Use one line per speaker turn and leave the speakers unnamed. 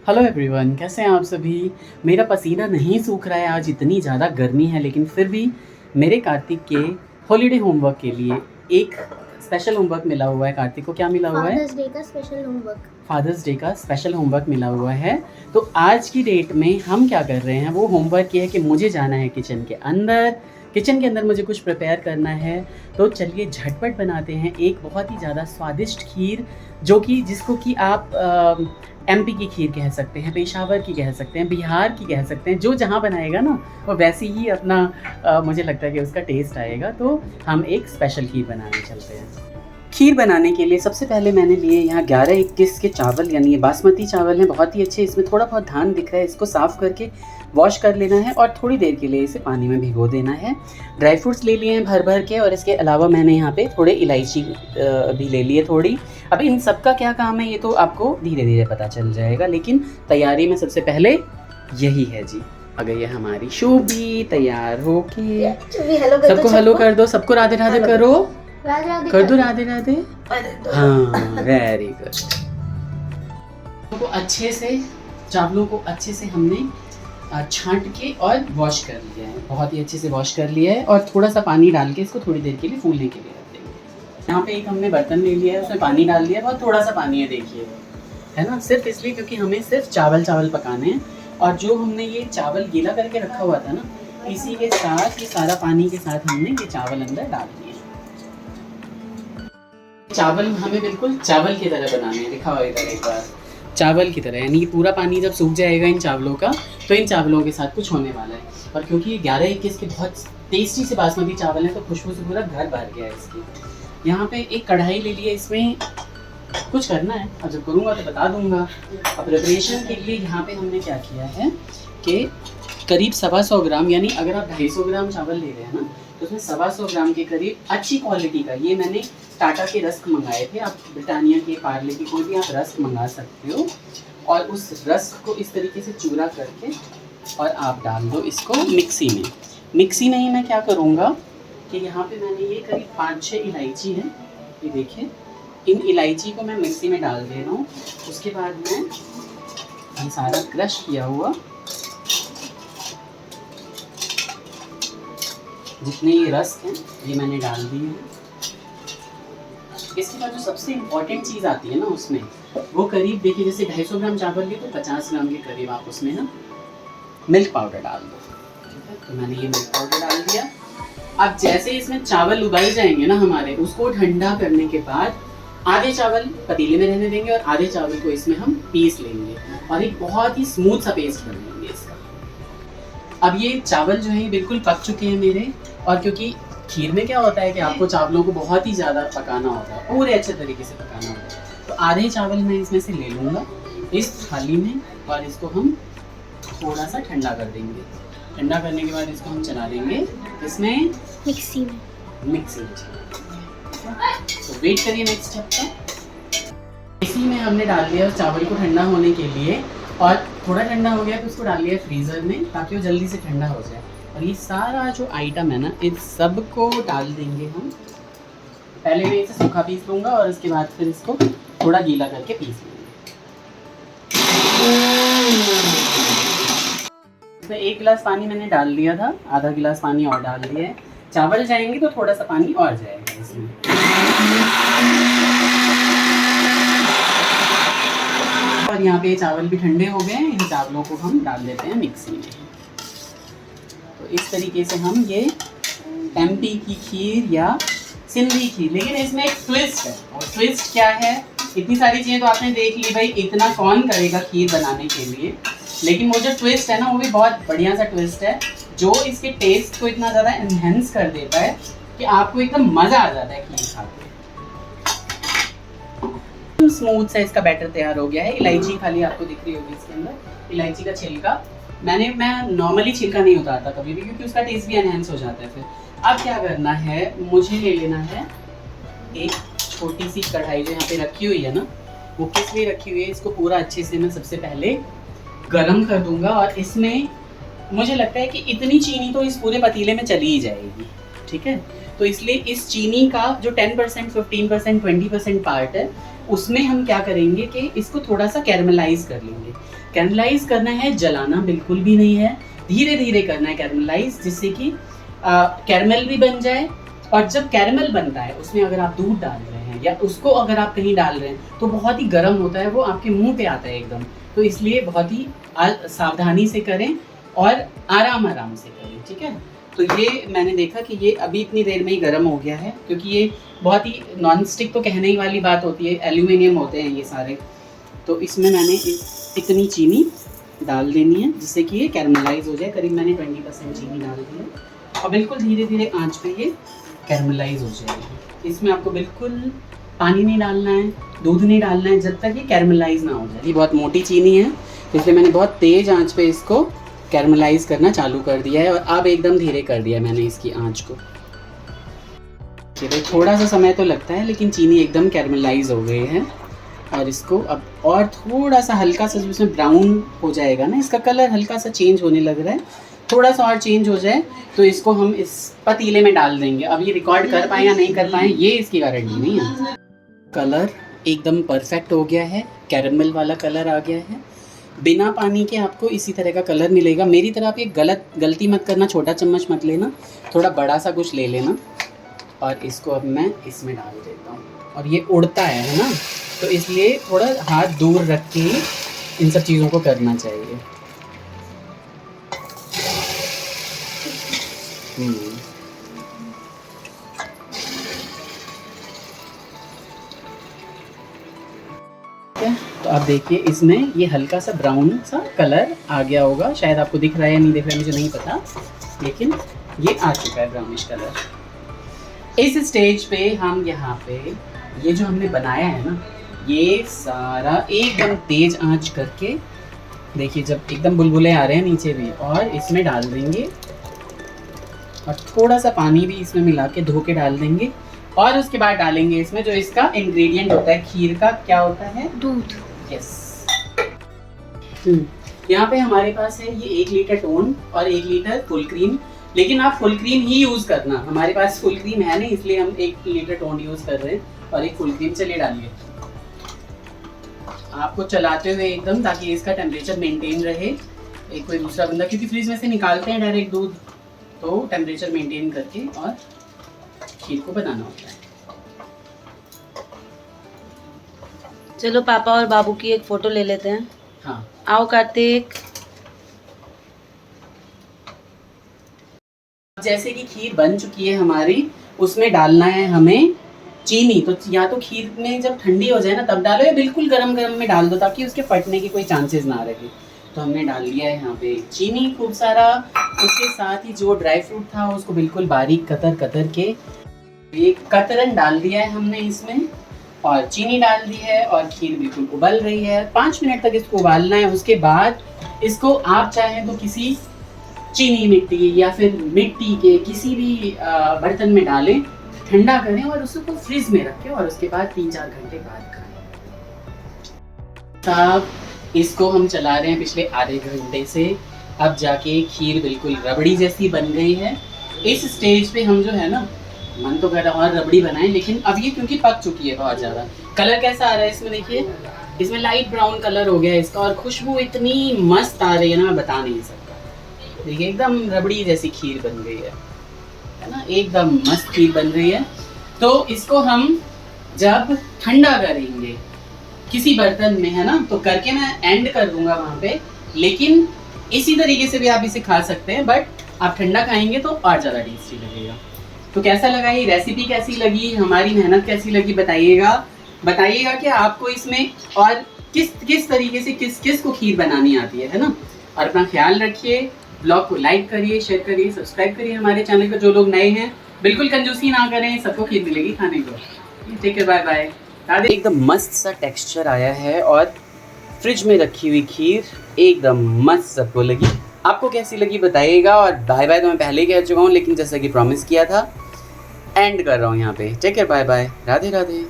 Hello everyone, कैसे हैं आप सभी। मेरा पसीना नहीं सूख रहा है, आज इतनी ज़्यादा गर्मी है, लेकिन फिर भी मेरे कार्तिक के हॉलीडे होमवर्क के लिए एक स्पेशल होमवर्क मिला हुआ है। कार्तिक को क्या मिला हुआ है?
फादर्स डे का स्पेशल होमवर्क।
फादर्स डे का स्पेशल होमवर्क मिला हुआ है। तो आज की डेट में हम क्या कर रहे हैं, वो होमवर्क ये है कि मुझे जाना है किचन के अंदर मुझे कुछ प्रिपेयर करना है। तो चलिए झटपट बनाते हैं एक बहुत ही ज़्यादा स्वादिष्ट खीर, जो कि जिसको कि आप एमपी की खीर कह सकते हैं, पेशावर की कह सकते हैं, बिहार की कह सकते हैं। जो जहाँ बनाएगा ना वो वैसे ही अपना मुझे लगता है कि उसका टेस्ट आएगा। तो हम एक स्पेशल खीर बनाने चलते हैं। खीर बनाने के लिए सबसे पहले मैंने लिए यहाँ 11-21 के चावल, यानी ये बासमती चावल हैं, बहुत ही अच्छे। इसमें थोड़ा बहुत धान दिख रहा है, इसको साफ़ करके वॉश कर लेना है और थोड़ी देर के लिए इसे पानी में भिगो देना है। ड्राई फ्रूट्स ले लिए हैं भर भर के, और इसके अलावा मैंने यहाँ पे थोड़े इलायची भी ले लिए थोड़ी। अब इन सब का क्या काम है ये तो आपको धीरे धीरे पता चल जाएगा, लेकिन तैयारी में सबसे पहले यही है जी। आ गई है हमारी शोभी तैयार होके। सबको हेलो कर दो, सबको राधे राधे करो, कर दो राधे राधे। हाँ, वेरी गुड। चावलों को अच्छे से हमने छांट के और वॉश कर लिया है, बहुत ही अच्छे से वॉश कर लिया है। और थोड़ा सा पानी डाल के इसको थोड़ी देर के लिए फूलने के लिए रख देंगे। यहाँ पे एक हमने बर्तन ले लिया है, उसमें पानी डाल दिया, बहुत थोड़ा सा पानी है, देखिए, है ना, सिर्फ इसलिए क्योंकि हमें सिर्फ चावल पकाने हैं। और जो हमने ये चावल गीला करके रखा हुआ था ना, इसी के साथ ये सारा पानी के साथ हमने ये चावल अंदर डाल दिए। चावल हमें बिल्कुल चावल की तरह बनाने हैं, दिखा हुआ इधर एक बार, चावल की तरह, यानी कि पूरा पानी जब सूख जाएगा इन चावलों का, तो इन चावलों के साथ कुछ होने वाला है। और क्योंकि ये 11-21 के बहुत टेस्टी से बासमती चावल है, तो खुशबू से पूरा घर भर गया है इसकी। यहाँ पे एक कढ़ाई ले ली है, इसमें कुछ करना है, अब जब करूँगा तो बता दूँगा। अब प्रिपरेशन के लिए यहाँ पे हमने क्या किया है कि करीब 125 ग्राम, यानी अगर आप 250 ग्राम चावल ले रहे हैं ना, तो उसमें 125 ग्राम के करीब अच्छी क्वालिटी का, ये मैंने टाटा के रस्क मंगाए थे, आप ब्रिटानिया के, पार्ले के, कोई भी आप रस्क मंगा सकते हो। और उस रस्क को इस तरीके से चूरा करके और आप डाल दो इसको मिक्सी में। मिक्सी में ही मैं क्या करूँगा कि यहाँ पे मैंने ये करीब 5-6 इलायची है, ये देखिए, इन इलायची को मैं मिक्सी में डाल दे रहा हूँ। उसके बाद मैं ये सारा क्रश किया हुआ जितने ये रस्क हैं ये मैंने डाल दिए हैं। इसके बाद जो सबसे इम्पॉर्टेंट चीज़ आती है ना उसमें, वो करीब देखिए, जैसे 250 ग्राम चावल लिए तो 50 ग्राम के करीब आप उसमें ना मिल्क पाउडर डाल दो, ठीक है। तो मैंने ये मिल्क पाउडर डाल दिया। अब जैसे इसमें चावल उबाल जाएंगे ना हमारे, उसको ठंडा करने के बाद आधे चावल पतीले में रहने देंगे और आधे चावल को इसमें हम पीस लेंगे और एक बहुत ही स्मूथ सा पेस्ट बन लेंगे इसका। अब ये चावल जो है बिल्कुल पक चुके हैं मेरे, और क्योंकि खीर में क्या होता है कि आपको चावलों को बहुत ही ज़्यादा पकाना होता है, पूरे अच्छे तरीके से पकाना होता है, तो आधे चावल मैं इसमें से ले लूँगा इस थाली में, और इसको हम थोड़ा सा ठंडा कर देंगे। ठंडा करने के बाद इसको हम चला देंगे इसमें
मिक्सी में।
तो वेट करिए नेक्स्ट स्टेप का। इसी में हमने डाल दिया चावल को ठंडा होने के लिए, और थोड़ा ठंडा हो गया तो उसको डाल दिया फ्रीज़र में, ताकि वो जल्दी से ठंडा हो जाए। और ये सारा जो आइटम है ना, इन सब को डाल देंगे हम। पहले मैं इसे सूखा पीस लूँगा और उसके बाद फिर इसको थोड़ा गीला करके पीस लूँगा। इसमें 1 गिलास पानी मैंने डाल दिया था, आधा गिलास पानी और डाल दिया है। चावल जाएंगे तो थोड़ा सा पानी और जाएगा इसमें। और यहाँ पे चावल भी ठंडे हो गए हैं, इन चावलों को हम डाल देते हैं मिक्सी में। तो इस तरीके से हम ये एमपी की खीर या सिंधी खीर, लेकिन इसमें एक ट्विस्ट है। और ट्विस्ट क्या है? इतनी सारी चीज़ें तो आपने देख ली भाई, इतना कौन करेगा खीर बनाने के लिए, लेकिन वो जो ट्विस्ट है ना, वो भी बहुत बढ़िया सा ट्विस्ट है, जो इसके टेस्ट को इतना ज़्यादा एनहेंस कर देता है कि आपको एकदम मज़ा आ जाता है खीर खा के। स्मूथ सा इसका बैटर तैयार हो गया है। इलायची खाली आपको दिख रही होगी इसके अंदर, इलायची का छिलका मैं नॉर्मली छिलका नहीं उतारता कभी भी, क्योंकि उसका टेस्ट भी एनहेंस हो जाता है फिर। अब क्या करना है, मुझे ले लेना है एक छोटी सी कढ़ाई जो यहाँ पे रखी हुई है ना, वो किस लिए रखी हुई है, इसको पूरा अच्छे से मैं सबसे पहले गरम कर दूंगा। और इसमें मुझे लगता है कि इतनी चीनी तो इस पूरे पतीले में चली ही जाएगी, ठीक है। तो इसलिए इस चीनी का जो 10%, 15%, 20% पार्ट है, उसमें हम क्या करेंगे कि इसको थोड़ा सा कैरमलाइज कर लेंगे। कैरमलाइज करना है, जलाना बिल्कुल भी नहीं है, धीरे धीरे करना है कैरमलाइज, जिससे कि कैरमल भी बन जाए। और जब कैरमल बनता है उसमें अगर आप दूध डाल रहे हैं या उसको अगर आप कहीं डाल रहे हैं तो बहुत ही गर्म होता है, वो आपके मुंह पे आता है एकदम। तो इसलिए बहुत ही सावधानी से करें और आराम आराम से करें, ठीक है। तो ये मैंने देखा कि ये अभी इतनी देर में ही गर्म हो गया है, क्योंकि ये बहुत ही नॉन स्टिक तो कहने ही वाली बात होती है, एल्यूमिनियम होते हैं ये सारे। तो इसमें मैंने इतनी चीनी डाल देनी है जिससे कि ये कैरमलाइज हो जाए। करीब मैंने 20% चीनी डाल दी है और बिल्कुल धीरे धीरे आंच पे ये कैरमलाइज हो जाएगी। इसमें आपको बिल्कुल पानी नहीं डालना है, दूध नहीं डालना है, जब तक ये कैरमलाइज ना हो जाए। ये बहुत मोटी चीनी है, इसलिए मैंने बहुत तेज़ आंच पे इसको कैरमलाइज करना चालू कर दिया है और अब एकदम धीरे कर दिया है मैंने इसकी आंच को। थोड़ा सा समय तो लगता है, लेकिन चीनी एकदम कैरमलाइज हो गई है। और इसको अब और थोड़ा सा हल्का सा, जिसमें ब्राउन हो जाएगा ना, इसका कलर हल्का सा चेंज होने लग रहा है, थोड़ा सा और चेंज हो जाए तो इसको हम इस पतीले में डाल देंगे। अब ये रिकॉर्ड कर पाए या नहीं कर पाए ये इसकी गारंटी नहीं है। कलर एकदम परफेक्ट हो गया है, कैरमल वाला कलर आ गया है। बिना पानी के आपको इसी तरह का कलर मिलेगा। मेरी तरह आप ये गलती मत करना, छोटा चम्मच मत लेना, थोड़ा बड़ा सा कुछ ले लेना। और इसको अब मैं इसमें डाल देता हूँ। और ये उड़ता है ना, तो इसलिए थोड़ा हाथ दूर रख के इन सब चीज़ों को करना चाहिए। तो आप देखिए इसमें ये हल्का सा ब्राउन सा कलर आ गया होगा, शायद आपको दिख रहा है या नहीं दिख रहा है मुझे नहीं पता, लेकिन ये आ चुका है ब्राउनिश कलर। इस स्टेज पे हम यहाँ पे ये जो हमने बनाया है ना, ये सारा एकदम तेज आंच करके, देखिए जब एकदम बुलबुले आ रहे हैं नीचे भी, और इसमें डाल देंगे और थोड़ा सा पानी भी इसमें मिला के धो के डाल देंगे। और उसके बाद डालेंगे इसमें जो इसका इंग्रेडिएंट होता है खीर का, क्या होता है?
दूध।
यस। यहाँ पे हमारे पास है ये 1 लीटर टोन और 1 लीटर फुल क्रीम, लेकिन आप फुल क्रीम ही यूज करना। हमारे पास फुल क्रीम है नहीं, इसलिए हम 1 लीटर टोन यूज कर रहे हैं और 1 फुल क्रीम। चलिए डालिए, आपको चलाते हुए एकदम, ताकि इसका टेम्परेचर मेंटेन रहे। एक कोई दूसरा बंदा, क्योंकि फ्रिज में से निकालते हैं डायरेक्ट दूध, तो टेम्परेचर मेंटेन करके और खीर को बनाना होता है।
चलो पापा और बाबू की एक फोटो ले लेते हैं।
हाँ,
आओ कार्तिक।
जैसे कि खीर बन चुकी है हमारी, उसमें डालना है हमें चीनी। तो या तो खीर में जब ठंडी हो जाए ना तब डालो, या बिल्कुल गरम गरम में डाल दो, ताकि उसके फटने की कोई चांसेस ना रहे। तो हमने डाल लिया है यहाँ पे चीनी खूब सारा। उसके साथ ही जो ड्राई फ्रूट था उसको बिल्कुल बारीक कतर कतर के, ये कतरन डाल दिया है हमने इसमें, और चीनी डाल दी है, और खीर बिल्कुल उबल रही है। 5 मिनट तक इसको उबालना है। उसके बाद इसको आप चाहें तो किसी चीनी मिट्टी या फिर मिट्टी के किसी भी बर्तन में डालें, ठंडा करें और उसको फ्रिज में रखें, और उसके बाद 3-4 घंटे बाद खाएं। साहब, इसको हम चला रहे हैं पिछले आधे घंटे से, अब जाके खीर बिल्कुल रबड़ी जैसी बन गई है। इस स्टेज पे हम जो है ना, मन तो कर रहा और रबड़ी बनाएं, लेकिन अब ये क्योंकि पक चुकी है बहुत ज़्यादा। कलर कैसा आ रहा है इसमें देखिए, इसमें लाइट ब्राउन कलर हो गया है इसका, और खुशबू इतनी मस्त आ रही है ना, मैं बता नहीं सकता। देखिए एकदम रबड़ी जैसी खीर बन गई है ना, एकदम मस्त खीर बन रही है। तो इसको हम जब ठंडा करेंगे किसी बर्तन में, है ना, तो करके मैं एंड कर दूंगा वहाँ पे, लेकिन इसी तरीके से भी आप इसे खा सकते हैं, बट आप ठंडा खाएंगे तो और ज़्यादा टेस्टी लगेगा। तो कैसा लगा ये रेसिपी, कैसी लगी, हमारी मेहनत कैसी लगी, बताइएगा कि आपको इसमें और किस तरीके से किस को खीर बनानी आती है ना। और अपना ख्याल रखिए, ब्लॉग को लाइक करिए, शेयर करिए, सब्सक्राइब करिए हमारे चैनल को। जो लोग नए हैं बिल्कुल कंजूसी ना करें, सबको खीर मिलेगी खाने को। ठीक है, बाय बाय। एकदम मस्त सा टेक्सचर आया है, और फ्रिज में रखी हुई खीर एकदम मस्त सबको लगी। आपको कैसी लगी बताइएगा, और बाय बाय तो मैं पहले ही कह चुका हूँ, लेकिन जैसा कि प्रॉमिस किया था एंड कर रहा हूँ यहाँ पे। Take care, bye bye, Radhe Radhe.